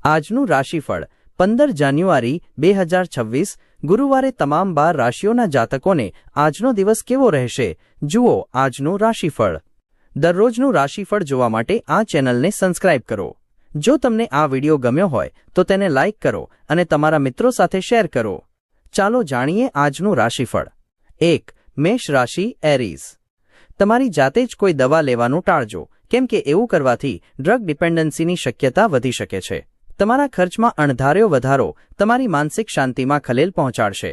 આજનું રાશિફળ 15 જાન્યુઆરી 2026 ગુરુવારે તમામ 12 રાશિઓના જાતકોને આજનો દિવસ કેવો રહેશે જુઓ આજનું રાશિફળ। દરરોજનું રાશિફળ જોવા માટે આ ચેનલને સબસ્ક્રાઇબ કરો। જો તમને આ વિડિયો ગમ્યો હોય તો તેને લાઇક કરો અને તમારા મિત્રો સાથે શેર કરો। ચાલો જાણીએ આજનું રાશિફળ। 1. મેષ રાશિ એરીઝ। તમારી જાતે જ કોઈ દવા લેવાનું ટાળજો કેમ કે એવું કરવાથી ડ્રગ ડિપેન્ડન્સીની શક્યતા વધી શકે છે। તમારા ખર્ચમાં અણધાર્યો વધારો તમારી માનસિક શાંતિમાં ખલેલ પહોંચાડશે।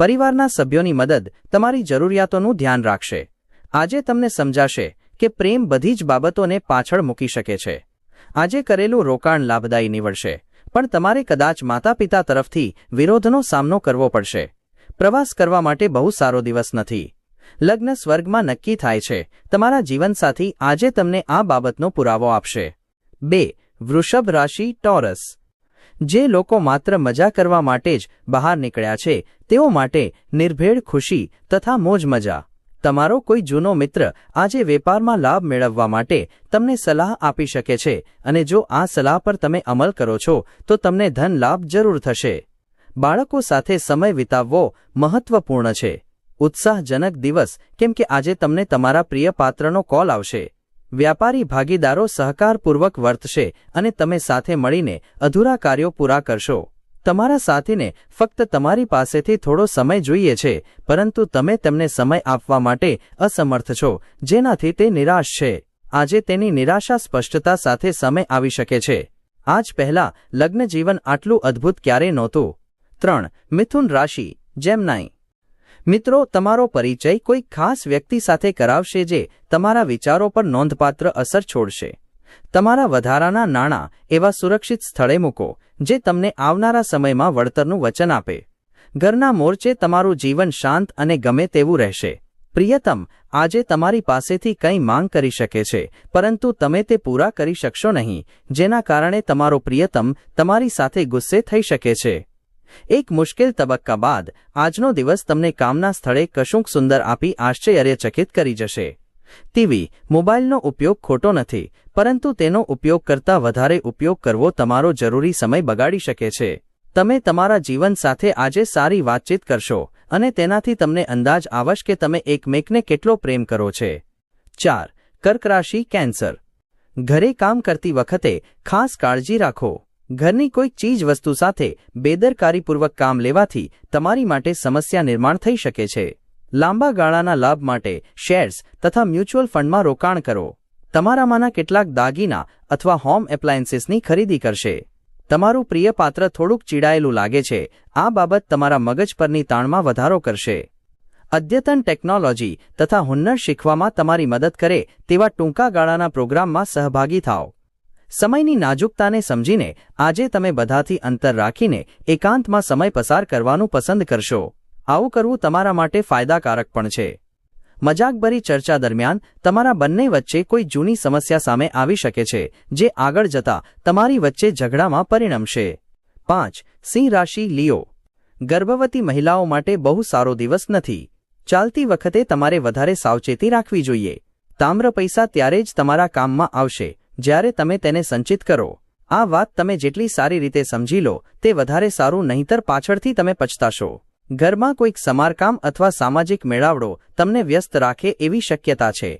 પરિવારના સભ્યોની મદદ તમારી જરૂરિયાતોનું ધ્યાન રાખશે। આજે તમને સમજાશે કે પ્રેમ બધી જ બાબતોને પાછળ મૂકી શકે છે। આજે કરેલું રોકાણ લાભદાયી નીવડશે પણ તમારે કદાચ માતાપિતા તરફથી વિરોધનો સામનો કરવો પડશે। પ્રવાસ કરવા માટે બહુ સારો દિવસ નથી। લગ્ન સ્વર્ગમાં નક્કી થાય છે। તમારા જીવનસાથી આજે તમને આ બાબતનો પુરાવો આપશે। 2. વૃષભ રાશિ ટોરસ। જે લોકો માત્ર મજા કરવા માટે જ બહાર નીકળ્યા છે તેઓ માટે નિર્ભેળ ખુશી તથા મોજ મજા। તમારો કોઈ જૂનો મિત્ર આજે વેપારમાં લાભ મેળવવા માટે તમને સલાહ આપી શકે છે અને જો આ સલાહ પર તમે અમલ કરો છો તો તમને ધન લાભ જરૂર થશે। બાળકો સાથે સમય વિતાવવો મહત્વપૂર્ણ છે। ઉત્સાહજનક દિવસ કેમ કે આજે તમને તમારા પ્રિય પાત્રનો કોલ આવશે। વ્યાપારી ભાગીદારો સહકારપૂર્વક વર્તશે અને તમે સાથે મળીને અધૂરા કાર્યો પૂરા કરશો। તમારા સાથીને ફક્ત તમારી પાસેથી થોડો સમય જોઈએ છે પરંતુ તમે તેમને સમય આપવા માટે અસમર્થ છો જેનાથી તે નિરાશ છે। આજે તેની નિરાશા સ્પષ્ટતા સાથે સમય આવી શકે છે। આજ પહેલા લગ્ન જીવન આટલું અદ્ભુત ક્યારેય નહોતું। 3. મિથુન રાશિ જેમનાઈ। મિત્રો તમારો પરિચય કોઈ ખાસ વ્યક્તિ સાથે કરાવશે જે તમારા વિચારો પર નોંધપાત્ર અસર છોડશે। તમારા વધારાના નાણાં એવા સુરક્ષિત સ્થળે મૂકો જે તમને આવનારા સમયમાં વળતરનું વચન આપે। ઘરના મોરચે તમારું જીવન શાંત અને ગમે તેવું રહેશે। પ્રિયતમ આજે તમારી પાસેથી કંઈ માંગ કરી શકે છે પરંતુ તમે તે પૂરા કરી શકશો નહીં જેના કારણે તમારો પ્રિયતમ તમારી સાથે ગુસ્સે થઈ શકે છે। એક મુશ્કેલ તબક્કા બાદ આજનો દિવસ તમને કામના સ્થળે કશુંક સુંદર આપી આશ્ચર્યચકિત કરી જશે। ટીવી મોબાઈલનો ઉપયોગ ખોટો નથી પરંતુ તેનો ઉપયોગ કરતાં વધારે ઉપયોગ કરવો તમારો જરૂરી સમય બગાડી શકે છે। તમે તમારા જીવન સાથે આજે સારી વાતચીત કરશો અને તેનાથી તમને અંદાજ આવશે કે તમે એકમેકને કેટલો પ્રેમ કરો છો। 4. કર્ક રાશિ કેન્સર। ઘરે કામ કરતી વખતે ખાસ કાળજી રાખો। ઘરની કોઈક ચીજ વસ્તુ સાથે બેદરકારીપૂર્વક કામ લેવાથી તમારી માટે સમસ્યા નિર્માણ થઈ શકે છે। લાંબા ગાળાના લાભ માટે શેર્સ તથા મ્યુચ્યુઅલ ફંડમાં રોકાણ કરો। તમારામાંના કેટલાક દાગીના અથવા હોમ એપ્લાયન્સીસની ખરીદી કરશે। તમારું પ્રિય પાત્ર થોડુંક ચીડાયેલું લાગે છે। આ બાબત તમારા મગજ પરની તાણમાં વધારો કરશે। અદ્યતન ટેકનોલોજી તથા હુન્નર શીખવામાં તમારી મદદ કરે તેવા ટૂંકા ગાળાના પ્રોગ્રામમાં સહભાગી થાઓ। સમયની નાજુકતાને સમજીને આજે તમે બધાથી અંતર રાખીને એકાંતમાં સમય પસાર કરવાનું પસંદ કરશો। આવું કરવું તમારા માટે ફાયદાકારક પણ છે। મજાકભરી ચર્ચા દરમિયાન તમારા બંને વચ્ચે કોઈ જૂની સમસ્યા સામે આવી શકે છે જે આગળ જતા તમારી વચ્ચે ઝઘડામાં પરિણમશે। 5. સિંહ રાશિ લિયો। ગર્ભવતી મહિલાઓ માટે બહુ સારો દિવસ નથી। ચાલતી વખતે તમારે વધારે સાવચેતી રાખવી જોઈએ। તામ્ર પૈસા ત્યારે જ તમારા કામમાં આવશે જ્યારે તમે તેને સંચિત કરો। આ વાત તમે જેટલી સારી રીતે સમજી લો તે વધારે સારું નહીંતર પાછળથી તમે પછતાશો। ઘરમાં કોઈક સમારકામ અથવા સામાજિક મેળાવડો તમને વ્યસ્ત રાખે એવી શક્યતા છે।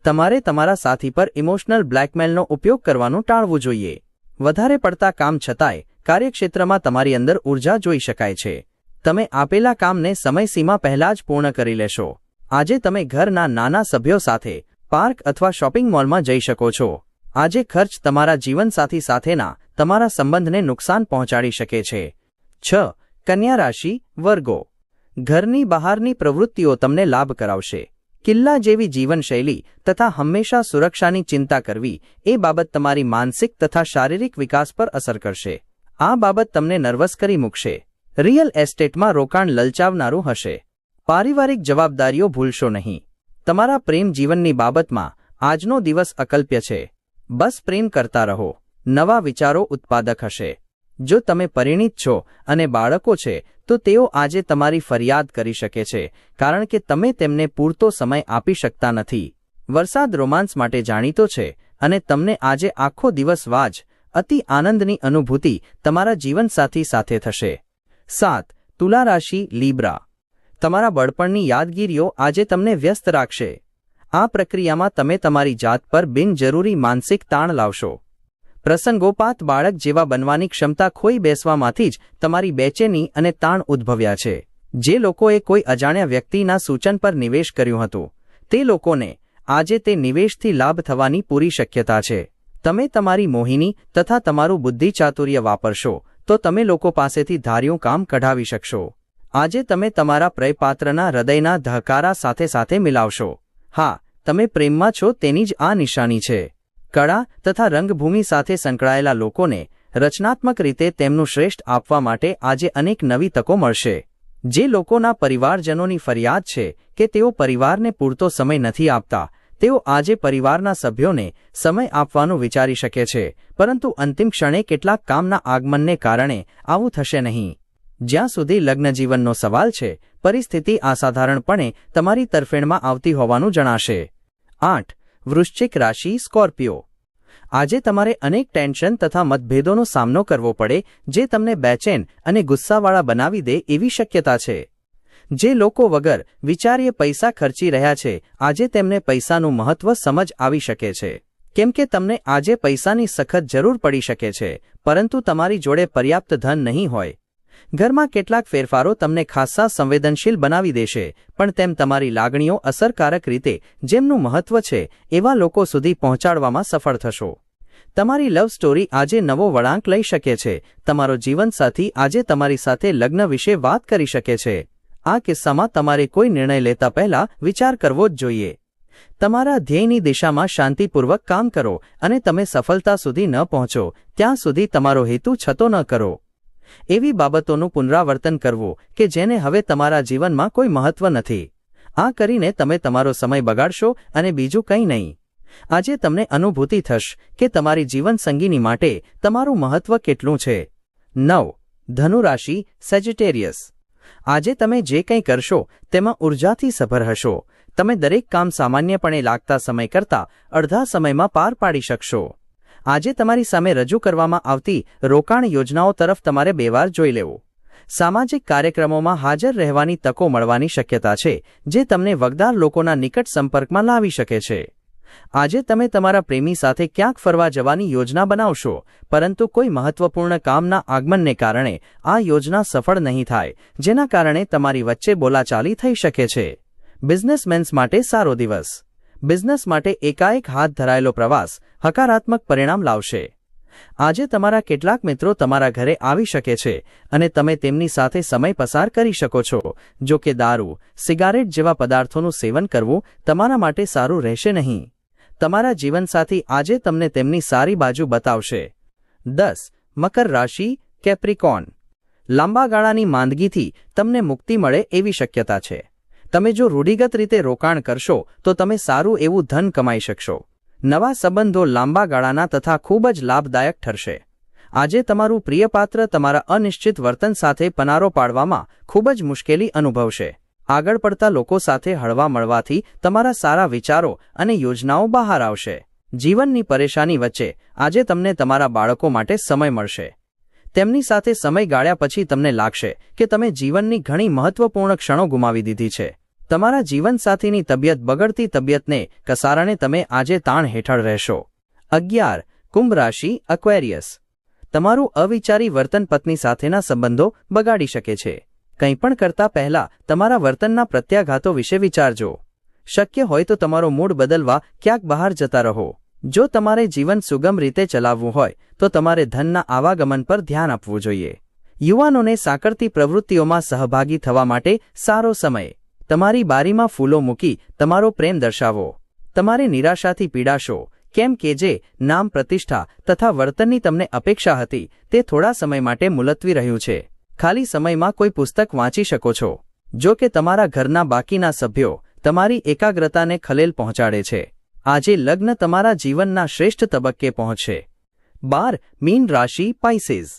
તમારે તમારા સાથી પર ઇમોશનલ બ્લેકમેલનો ઉપયોગ કરવાનું ટાળવું જોઈએ। વધારે પડતા કામ છતાંય કાર્યક્ષેત્રમાં તમારી અંદર ઊર્જા જોઈ શકાય છે। તમે આપેલા કામને સમયસીમા પહેલા જ પૂર્ણ કરી લેશો। આજે તમે ઘરના નાના સભ્યો સાથે પાર્ક અથવા શોપિંગ મોલમાં જઈ શકો છો। આજે ખર્ચ તમારા જીવનસાથી સાથેના તમારા સંબંધને નુકસાન પહોંચાડી શકે છે। 6. કન્યા રાશિ વર્ગો। ઘરની બહારની પ્રવૃત્તિઓ તમને લાભ કરાવશે। કિલ્લા જેવી જીવનશૈલી તથા હંમેશા સુરક્ષાની ચિંતા કરવી એ બાબત તમારી માનસિક તથા શારીરિક વિકાસ પર અસર કરશે। આ બાબત તમને નર્વસ કરી મૂકશે। રિયલ એસ્ટેટમાં રોકાણ લલચાવનારું હશે। પારિવારિક જવાબદારીઓ ભૂલશો નહીં। તમારા પ્રેમ જીવનની બાબતમાં આજનો દિવસ અકલ્પ્ય છે। બસ પ્રેમ કરતા રહો। નવા વિચારો ઉત્પાદક હશે। જો તમે પરિણીત છો અને બાળકો છે તો તેઓ આજે તમારી ફરિયાદ કરી શકે છે કારણ કે તમે તેમને પૂરતો સમય આપી શકતા નથી। વરસાદ રોમાંસ માટે જાણીતો છે અને તમને આજે આખો દિવસ વાજ અતિ આનંદની અનુભૂતિ તમારા જીવનસાથી સાથે થશે. 7. તુલા રાશિ લીબ્રા. તમારા બળપણની યાદગીરીઓ આજે તમને વ્યસ્ત રાખશે. આ પ્રક્રિયામાં તમે તમારી જાત પર બિનજરૂરી માનસિક તાણ લાવશો. પ્રસંગોપાત બાળક જેવા બનવાની ક્ષમતા ખોઈ બેસવામાંથી જ તમારી બેચેની અને તાણ ઉદ્ભવ્યા છે. જે લોકોએ કોઈ અજાણ્યા વ્યક્તિના સૂચન પર નિવેશ કર્યું હતું તે લોકોને આજે તે નિવેશથી લાભ થવાની પૂરી શક્યતા છે. તમે તમારી મોહિની તથા તમારું બુદ્ધિચાતુર્ય વાપરશો તો તમે લોકો પાસેથી ધાર્યું કામ કઢાવી શકશો. આજે તમે તમારા પ્રેમપાત્રના હૃદયના ધહકારા સાથે સાથે મિલાવશો. હા, તમે પ્રેમમાં છો તેની જ આ નિશાની છે. કળા તથા રંગભૂમિ સાથે સંકળાયેલા લોકોને રચનાત્મક રીતે તેમનું શ્રેષ્ઠ આપવા માટે આજે અનેક નવી તકો મળશે. જે લોકોના પરિવારજનોની ફરિયાદ છે કે તેઓ પરિવારને પૂરતો સમય નથી આપતા, તેઓ આજે પરિવારના સભ્યોને સમય આપવાનું વિચારી શકે છે, પરંતુ અંતિમ ક્ષણે કેટલાક કામના આગમનને કારણે આવું થશે નહીં. જ્યાં સુધી લગ્નજીવનનો સવાલ છે, પરિસ્થિતિ અસાધારણપણે તમારી તરફેણમાં આવતી હોવાનું જણાશે. 8. વૃશ્ચિક રાશિ સ્કોર્પિયો. આજે તમારે અનેક ટેન્શન તથા મતભેદોનો સામનો કરવો પડે જે તમને બેચેન અને ગુસ્સાવાળા બનાવી દે એવી શક્યતા છે. જે લોકો વગર વિચાર્યે પૈસા ખર્ચી રહ્યા છે આજે તેમને પૈસાનું મહત્વ સમજ આવી શકે છે. કેમ કે તમને આજે પૈસાની સખત જરૂર પડી શકે છે, પરંતુ તમારી જોડે પર્યાપ્ત ધન નહીં હોય. ઘરમાં કેટલાક ફેરફારો તમને ખાસ્સા સંવેદનશીલ બનાવી દેશે, પણ તેમ તમારી લાગણીઓ અસરકારક રીતે જેમનું મહત્વ છે એવા લોકો સુધી પહોંચાડવામાં સફળ થશો. તમારી લવ સ્ટોરી આજે નવો વળાંક લઈ શકે છે. તમારો જીવનસાથી આજે તમારી સાથે લગ્ન વિશે વાત કરી શકે છે. આ કિસ્સામાં તમારે કોઈ નિર્ણય લેતા પહેલા વિચાર કરવો જ જોઈએ. તમારા ધ્યેયની દિશામાં શાંતિપૂર્વક કામ કરો અને તમે સફળતા સુધી ન પહોંચો ત્યાં સુધી તમારો હેતુ છતો ન કરો. એવી બાબતોનું પુનરાવર્તન કરવું કે જેને હવે તમારા જીવનમાં કોઈ મહત્વ નથી. આ કરીને તમે તમારો સમય બગાડશો અને બીજું કંઈ નહીં. આજે તમને અનુભૂતિ થશે કે તમારી જીવનસંગીની માટે તમારું મહત્વ કેટલું છે. 9. ધનુ રાશિ સેજિટેરિયસ. આજે તમે જે કંઈ કરશો તેમાં ઉર્જાથી સભર હશો. તમે દરેક કામ સામાન્યપણે લાગતા સમય કરતાં અડધા સમયમાં પાર પાડી શકશો. આજે તમારી સામે રજૂ કરવામાં આવતી રોકાણ યોજનાઓ તરફ તમારે બે વાર જોઈ લેવું. સામાજિક કાર્યક્રમોમાં હાજર રહેવાની તકો મળવાની શક્યતા છે જે તમને વગદાર લોકોના નિકટ સંપર્કમાં લાવી શકે છે. આજે તમે તમારા પ્રેમી સાથે ક્યાંક ફરવા જવાની યોજના બનાવશો, પરંતુ કોઈ મહત્વપૂર્ણ કામના આગમનને કારણે આ યોજના સફળ નહીં થાય, જેના કારણે તમારી વચ્ચે બોલાચાલી થઈ શકે છે. બિઝનેસમેન્સ માટે સારો દિવસ. બિઝનેસ માટે એકાએક હાથ ધરાયેલો પ્રવાસ હકારાત્મક પરિણામ લાવશે. આજે તમારા કેટલાક મિત્રો તમારા ઘરે આવી શકે છે અને તમે તેમની સાથે સમય પસાર કરી શકો છો. જો કે દારૂ, સિગારેટ જેવા પદાર્થોનું સેવન કરવું તમારા માટે સારું રહેશે નહીં. તમારા જીવનસાથી આજે તમને તેમની સારી બાજુ બતાવશે. 10. મકર રાશિ કેપ્રિકોર્ન. લાંબા ગાળાની માંદગીથી તમને મુક્તિ મળે એવી શક્યતા છે. તમે જો રૂઢિગત રીતે રોકાણ કરશો તો તમે સારું એવું ધન કમાઈ શકશો. નવા સંબંધો લાંબા ગાળાના તથા ખૂબ જ લાભદાયક ઠરશે. આજે તમારું પ્રિયપાત્ર તમારા અનિશ્ચિત વર્તન સાથે પનારો પાડવામાં ખૂબ જ મુશ્કેલી અનુભવશે. આગળ પડતા લોકો સાથે હળવા મળવાથી તમારા સારા વિચારો અને યોજનાઓ બહાર આવશે. જીવનની પરેશાની વચ્ચે આજે તમને તમારા બાળકો માટે સમય મળશે. તેમની સાથે સમય ગાળ્યા પછી તમને લાગશે કે તમે જીવનની ઘણી મહત્વપૂર્ણ ક્ષણો ગુમાવી દીધી છે. તમારા જીવનસાથીની તબિયત બગડતી તબિયતને કસારણે તમે આજે તાણ હેઠળ રહેશો. 11. કુંભ રાશિ એક્વેરિયસ. તમારું અવિચારી વર્તન પત્ની સાથેના સંબંધો બગાડી શકે છે. કંઈ પણ કરતા પહેલા તમારા વર્તનના પ્રત્યાઘાતો વિશે વિચારજો. શક્ય હોય તો તમારો મૂડ બદલવા ક્યાંક બહાર જતા રહો. જો તમારે જીવન સુગમ રીતે ચલાવવું હોય તો તમારે ધનના આવાગમન પર ધ્યાન આપવું જોઈએ. યુવાનોને સાંકળતી પ્રવૃત્તિઓમાં સહભાગી થવા માટે સારો સમય. તમારી બારીમાં ફૂલો મૂકી તમારો પ્રેમ દર્શાવો. તમારે નિરાશાથી પીડાશો, કેમ કે જે નામ, પ્રતિષ્ઠા તથા વર્તનની તમને અપેક્ષા હતી તે થોડા સમય માટે મુલતવી રહ્યું છે. ખાલી સમયમાં કોઈ પુસ્તક વાંચી શકો છો. જો કે તમારા ઘરના બાકીના સભ્યો તમારી એકાગ્રતાને ખલેલ પહોંચાડે છે. આજે લગ્ન તમારા જીવનના શ્રેષ્ઠ તબક્કે પહોંચશે. 12. મીન રાશિ પાઇસેસ.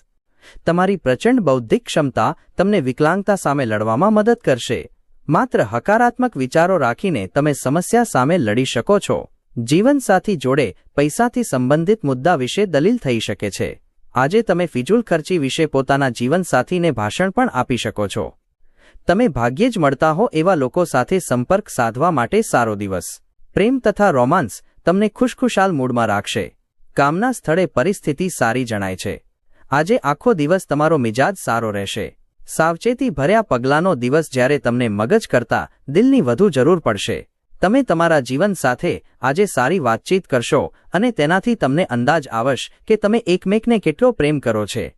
તમારી પ્રચંડ બૌદ્ધિક ક્ષમતા તમને વિકલાંગતા સામે લડવામાં મદદ કરશે. માત્ર હકારાત્મક વિચારો રાખીને તમે સમસ્યા સામે લડી શકો છો. જીવનસાથી જોડે પૈસાથી સંબંધિત મુદ્દા વિશે દલીલ થઈ શકે છે. આજે તમે ફિજૂલ ખર્ચી વિશે પોતાના જીવનસાથીને ભાષણ પણ આપી શકો છો. તમે ભાગ્યે જ મળતા હો એવા લોકો સાથે સંપર્ક સાધવા માટે સારો દિવસ. પ્રેમ તથા રોમાન્સ તમને ખુશખુશાલ મૂડમાં રાખશે. કામના સ્થળે પરિસ્થિતિ સારી જણાય છે. આજે આખો દિવસ તમારો મિજાજ સારો રહેશે. સાવચેતી ભર્યા પગલાંનો દિવસ જ્યારે તમને મગજ કરતાં દિલની વધુ જરૂર પડશે. તમે તમારા જીવન સાથે આજે સારી વાતચીત કરશો અને તેનાથી તમને અંદાજ આવશે કે તમે એકમેકને કેટલો પ્રેમ કરો છે.